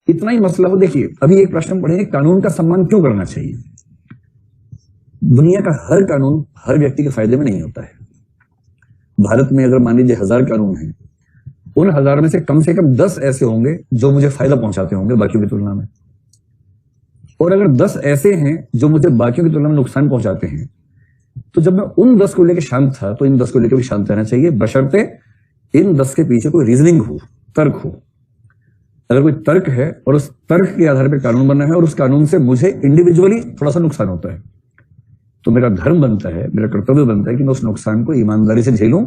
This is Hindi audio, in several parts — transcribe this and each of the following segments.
इतना ही मसला हो। देखिए अभी एक प्रश्न पढ़ेंगे, कानून का सम्मान क्यों करना चाहिए। दुनिया का हर कानून हर व्यक्ति के फायदे में नहीं होता है। भारत में अगर मान लीजिए 1000 कानून हैं, उन 1000 में से कम 10 ऐसे होंगे जो मुझे फायदा पहुंचाते होंगे बाकियों की तुलना में, और अगर 10 ऐसे हैं जो मुझे बाकियों की तुलना में नुकसान पहुंचाते हैं, तो जब मैं उन 10 को लेकर शांत था तो इन 10 को लेकर भी शांत रहना चाहिए, बशर्ते इन 10 के पीछे कोई रीजनिंग हो, तर्क हो। अगर कोई तर्क है और उस तर्क के आधार पर कानून बना है और उस कानून से मुझे इंडिविजुअली थोड़ा सा नुकसान होता है, तो मेरा धर्म बनता है, मेरा कर्तव्य बनता है कि मैं उस नुकसान को ईमानदारी से झेलूं,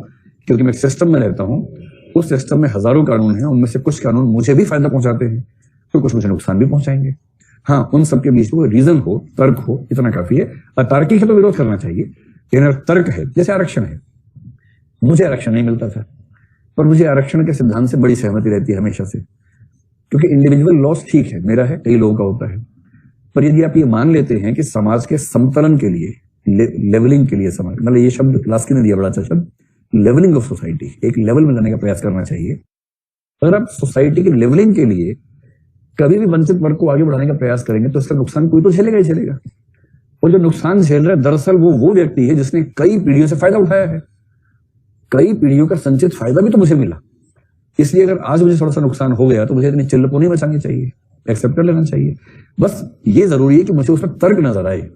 क्योंकि मैं एक सिस्टम में रहता हूं। उस सिस्टम में हजारों कानून हैं, उनमें से कुछ कानून मुझे भी फायदा पहुंचाते हैं तो कुछ मुझे नुकसान भी पहुंचाएंगे। हाँ, उन सबके बीच में रीजन हो, तर्क हो, इतना काफी है। अतार्किक है तो विरोध करना चाहिए, लेकिन तर्क है, जैसे आरक्षण है, मुझे आरक्षण नहीं मिलता था, पर मुझे आरक्षण के सिद्धांत से बड़ी सहमति रहती है हमेशा से, क्योंकि इंडिविजुअल लॉस ठीक है, मेरा है, कई लोगों का होता है, पर यदि आप ये मान लेते हैं कि समाज के समतलन के लिए, लेवलिंग के लिए, समाज मतलब ये शब्द लास्की ने दिया बड़ा अच्छा शब्द, लेवलिंग ऑफ सोसाइटी, एक लेवल में लाने का प्रयास करना चाहिए। अगर आप सोसाइटी की लेवलिंग के लिए कभी भी वंचित वर्ग को आगे बढ़ाने का प्रयास करेंगे तो इसका नुकसान कोई तो झेलेगा ही झेलेगा, और जो नुकसान झेल रहा है दरअसल वो व्यक्ति है जिसने कई पीढ़ियों से फायदा उठाया है, कई पीढ़ियों का संचित फायदा भी तो मुझे मिला। इसलिए अगर आज मुझे थोड़ा सा नुकसान हो गया तो मुझे इतनी चिल्लपो नहीं मचानी चाहिए, एक्सेप्ट कर लेना चाहिए। बस ये जरूरी है कि मुझे उसमें तर्क नजर आए,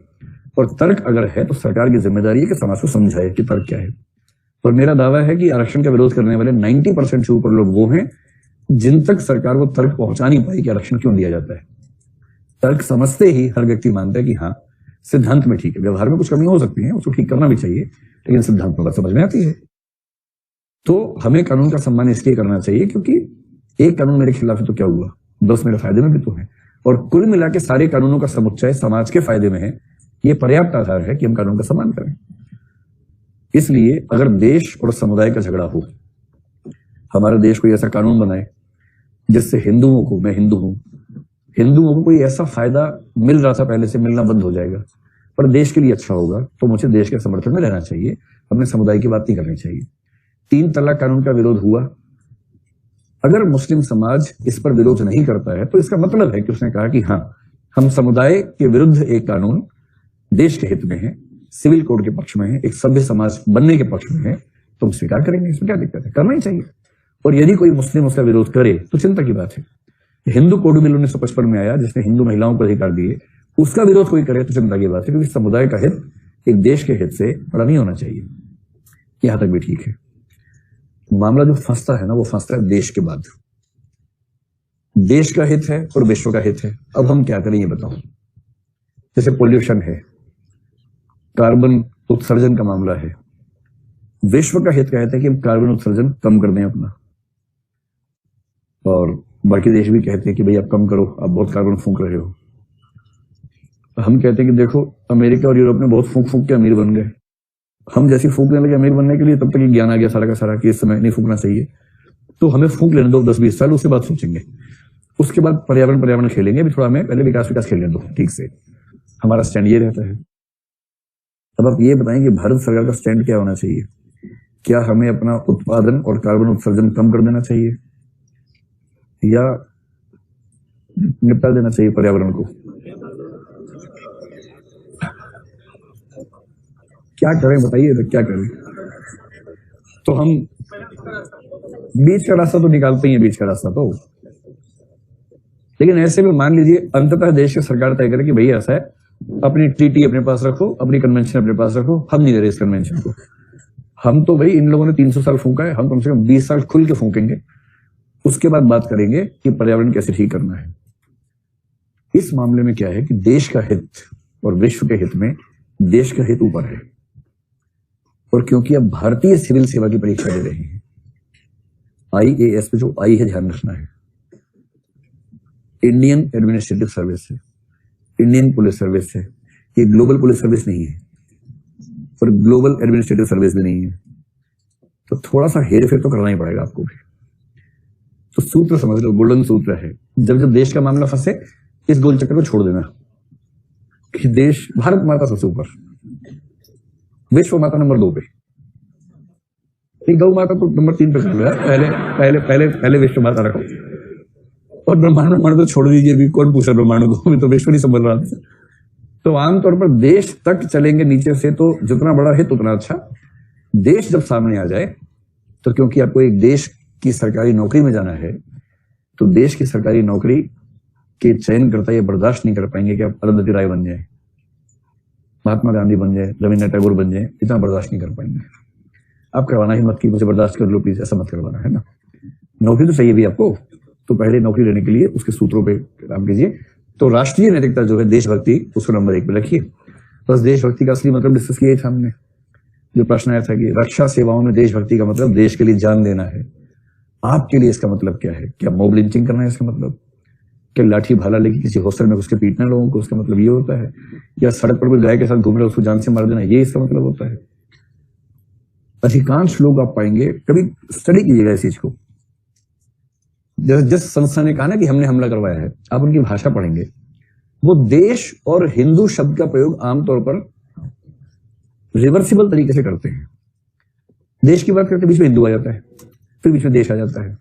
और तर्क अगर है तो सरकार की जिम्मेदारी है कि समाज को समझाए कि तर्क क्या है। और मेरा दावा है कि आरक्षण का विरोध करने वाले 90% से ऊपर लोग वो हैं जिन तक सरकार वो तर्क पहुंचा नहीं पाई कि आरक्षण क्यों दिया जाता है। तर्क समझते ही हर व्यक्ति मानता है कि हाँ सिद्धांत में ठीक है, व्यवहार में कुछ कमी हो सकती है, उसको ठीक करना भी चाहिए, लेकिन सिद्धांत में बात समझ में आती है। तो हमें कानून का सम्मान इसलिए करना चाहिए क्योंकि एक कानून मेरे खिलाफ है तो क्या हुआ, 10 मेरे फायदे में भी तो है, और कुल मिला के सारे कानूनों का समुच्चय समाज के फायदे में है। ये पर्याप्त आधार है कि हम कानून का सम्मान करें। इसलिए अगर देश और समुदाय का झगड़ा हो, हमारा देश कोई ऐसा कानून बनाए जिससे हिंदुओं को, मैं हिंदू हूं, हिंदुओं को कोई ऐसा फायदा मिल रहा था पहले से, मिलना बंद हो जाएगा, पर देश के लिए अच्छा होगा, तो मुझे देश के समर्थन में रहना चाहिए, अपने समुदाय की बात नहीं करनी चाहिए। 3 तलाक कानून का विरोध हुआ, अगर मुस्लिम समाज इस पर विरोध नहीं करता है तो इसका मतलब है कि उसने कहा कि हाँ हम समुदाय के विरुद्ध एक कानून देश के हित में है, सिविल कोड के पक्ष में है, एक सभ्य समाज बनने के पक्ष में है, तो हम स्वीकार करेंगे। इसमें क्या दिक्कत है, करना ही चाहिए। और यदि कोई मुस्लिम उसका विरोध करे तो चिंता की बात है। हिंदू कोड बिल 1955 में आया जिसने हिंदू महिलाओं को अधिकार दिए, उसका विरोध कोई करे तो चिंता की बात है, क्योंकि समुदाय का हित एक देश के हित से बड़ा नहीं होना चाहिए। यहां तक भी ठीक है। मामला जो फंसता है ना, वो फंसता है देश के बाद। देश का हित है और विश्व का हित है, अब हम क्या करें ये बताओ। जैसे पोल्यूशन है, कार्बन उत्सर्जन का मामला है, विश्व का हित कहता है कि हम कार्बन उत्सर्जन कम कर दें अपना, और बाकी देश भी कहते हैं कि भाई आप कम करो, आप बहुत कार्बन फूंक रहे हो। हम कहते हैं कि देखो अमेरिका और यूरोप ने बहुत फूंक फूंक के अमीर बन गए, हम जैसे फूंकने लगे अमीर बनने के लिए, तब तक ये ज्ञान आ गया सारा का सारा कि इस समय नहीं फूंकना चाहिए, तो हमें फूंक लेने दो 10-20 साल, उसके बाद सोचेंगे, उसके बाद पर्यावरण खेलेंगे। अभी थोड़ा हमें पहले विकास खेलने दो ठीक से। हमारा स्टैंड ये रहता है। अब आप ये बताएं कि भारत सरकार का स्टैंड क्या होना चाहिए। क्या हमें अपना उत्पादन और कार्बन उत्सर्जन कम कर देना चाहिए या निपटा देना चाहिए पर्यावरण को? क्या करें बताइए, तो क्या करें? तो हम बीच का रास्ता तो निकालते ही हैं, बीच का रास्ता तो, लेकिन ऐसे में मान लीजिए अंततः देश की सरकार तय करे कि भैया ऐसा है, अपनी ट्रीटी अपने पास रखो, अपनी कन्वेंशन अपने पास रखो, हम नहीं दे रहे इस कन्वेंशन को। हम तो भाई इन लोगों ने 300 साल फूंका है, हम कम से कम 20 साल खुल के फूंकेंगे, उसके बाद बात करेंगे कि पर्यावरण कैसे ठीक करना है। इस मामले में क्या है कि देश का हित और विश्व के हित में देश का हित ऊपर है, और क्योंकि अब भारतीय सिविल सेवा की परीक्षा दे रहे हैं, IAS में जो आई है ध्यान रखना है, इंडियन एडमिनिस्ट्रेटिव सर्विस है, इंडियन पुलिस सर्विस है, ये ग्लोबल पुलिस सर्विस नहीं है और ग्लोबल एडमिनिस्ट्रेटिव सर्विस भी नहीं है, तो थोड़ा सा हेर फेर तो करना ही पड़ेगा आपको भी। तो सूत्र समझ लो, गोल्डन सूत्र है, जब जब देश का मामला फंसे इस गोल चक्कर को छोड़ देना कि देश, भारत माता सबसे ऊपर, विश्व माता नंबर 2 पे, गौ माता तो नंबर 3 पे कर लो यार, पहले विश्व माता रखो, और ब्रह्मांड तो छोड़ दीजिए, भी कौन पूछा ब्रह्मांड को, भी तो विश्व नहीं संभल रहा था। तो आमतौर पर देश तक चलेंगे नीचे से, तो जितना बड़ा है उतना अच्छा। देश जब सामने आ जाए तो, क्योंकि आपको एक देश की सरकारी नौकरी में जाना है, तो देश की सरकारी नौकरी के चयन करता ये बर्दाश्त नहीं कर पाएंगे कि आप अरुंधति राय बन जाए, महात्मा गांधी बन जाए, रविन्द्रनाथ टैगोर बन जाए, इतना बर्दाश्त नहीं कर पाएंगे। आप करवाना ही मत कि मुझे बर्दाश्त कर लो प्लीज, ऐसा मत करवाना, है ना। नौकरी तो चाहिए भी आपको, तो पहले नौकरी लेने के लिए उसके सूत्रों पे काम कीजिए। तो राष्ट्रीय नैतिकता जो है, देशभक्ति, उसको नंबर 1 पे रखिए। बस देशभक्ति का असली मतलब डिस्कस किया था हमने। जो प्रश्न आया था कि रक्षा सेवाओं में देशभक्ति का मतलब देश के लिए जान देना है, आपके लिए इसका मतलब क्या है? क्या मॉब लिंचिंग करना है इसका मतलब? क्या लाठी भाला लेके किसी हॉस्टल में उसके पीटना लोगों को, उसका मतलब ये होता है? या सड़क पर कोई गाय के साथ घूम रहा है उसको जान से मार देना, ये इसका मतलब होता है? अधिकांश लोग आप पाएंगे, कभी स्टडी कीजिएगा इस चीज को। जिस संस्था ने कहा ना कि हमने हमला करवाया है, आप उनकी भाषा पढ़ेंगे, वो देश और हिंदू शब्द का प्रयोग आमतौर पर रिवर्सिबल तरीके से करते हैं। देश की बात करते बीच में हिंदू आ जाता है, फिर बीच में देश आ जाता है।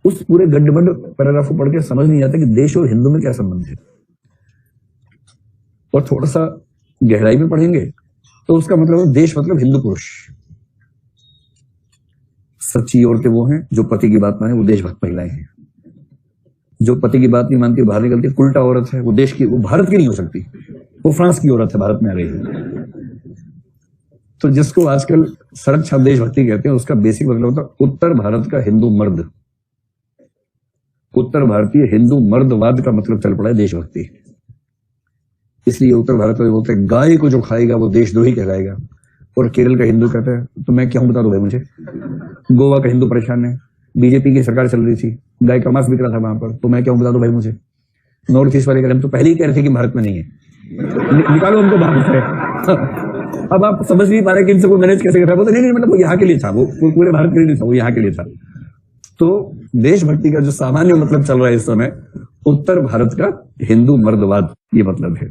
उस पूरे गड्ढबड्ढ पैराग्राफ को पढ़ के समझ नहीं आता कि देश और हिंदू में क्या संबंध है। और थोड़ा सा गहराई में पढ़ेंगे तो उसका मतलब देश मतलब हिंदू पुरुष। सच्ची औरतें वो हैं जो पति की बात माने, वो देशभक्त महिलाएं हैं। जो पति की बात नहीं मानती, बाहर निकलती, उल्टा औरत है, वो देश की, वो भारत की नहीं हो सकती, वो फ्रांस की औरत है, भारत में आ रही है। तो जिसको आजकल सड़क छाप देशभक्ति कहते हैं, उसका बेसिक मतलब होता है उत्तर भारत का हिंदू मर्द। उत्तर भारतीय हिंदू मर्दवाद का मतलब चल पड़ा है देशभक्ति। इसलिए उत्तर भारत में बोलते हैं गाय को जो खाएगा वो देशद्रोही कहलाएगा। और केरल का हिंदू कहता है, तो मैं क्या हूं बता दो भाई मुझे। गोवा का हिंदू परेशान है, बीजेपी की सरकार चल रही थी, गाय का मांस बिक रहा था वहां पर, तो मैं क्या हूं बता दो भाई मुझे। नॉर्थ ईस्ट वाले हम तो पहले ही कह रहे थे कि भारत में नहीं है, निकालो हमको बाहर से। अब आप समझ नहीं पा रहे कि इनसे कोई मैनेज कैसे कर रहा है। नहीं मतलब वो यहाँ के लिए था, वो पूरे भारत के लिए नहीं था, वो यहाँ के लिए था। तो देशभक्ति का जो सामान्य मतलब चल रहा है इस समय, उत्तर भारत का हिंदू मर्दवाद, ये मतलब है।